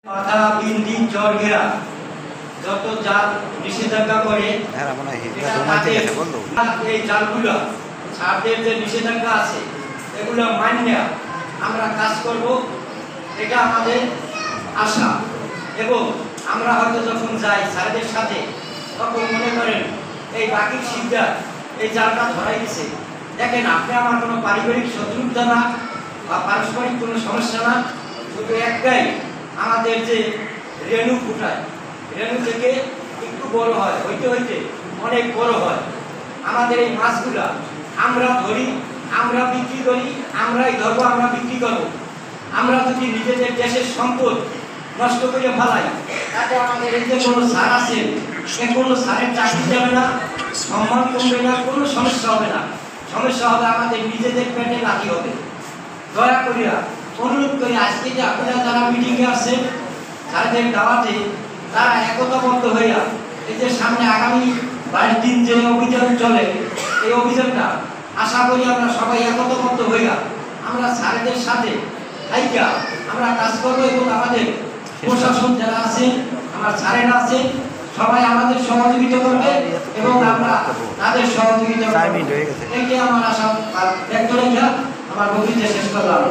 মাথা বিন্দি চরঘেরা যত জাল নিষেধাজ্ঞা করে এই জালগুলো ছাড়দের যে নিষেধাজ্ঞা আছে এগুলো মান্য আমরা কাজ করব, এটা আমাদের আশা। এবং আমরা হয়তো যখন যাই স্যারদের সাথে তখন মনে করেন এই বাকি শিক্ষা এই জালটা ধরাই দিছে, দেখেন আপনি আমার কোনো পারিবারিক শত্রুতা না বা পারস্পরিক কোনো সমস্যা না, শুধু একটাই আমাদের যে রেণু ফুটায়, রেণু থেকে একটু বড় হয়, হইতে হইতে অনেক বড় হয়। আমাদের এই মাছগুলা আমরা ধরি, আমরা বিক্রি করি, আমরাই ধরবো, আমরা বিক্রি করবো। আমরা যদি নিজেদের দেশের সম্পদ নষ্ট করে ফেলাই, তাতে আমাদের এই যে কোনো সার আছে সে কোনো সারের চাকরি যাবে না, সম্মান কমবে না, কোনো সমস্যা হবে না। সমস্যা হবে আমাদের নিজেদের পেটে লাঠি হবে। দয়া করিয়া অনুরোধ করি, আজকে যে আপনারা যারা মিটিংয়ে আসছেন তাদের দাওয়াতে তারা একতাবদ্ধ হইয়া এই যে সামনে আগামী 22 দিন যে অভিযান চলে, এই অভিযানটা আশা করি আমরা সবাই একতাবদ্ধ হইয়া আমরা স্যারদের সাথে থাইকা আমরা কাজ করবো। এবং আমাদের প্রশাসন যারা আছে, আমার স্যারেরা আছে, সবাই আমাদের সহযোগিতা করবে এবং আমরা তাদের সহযোগিতা করব। এইটাই আমার আশা ব্যক্ত রেখে আমার বক্তব্য শেষ করলাম।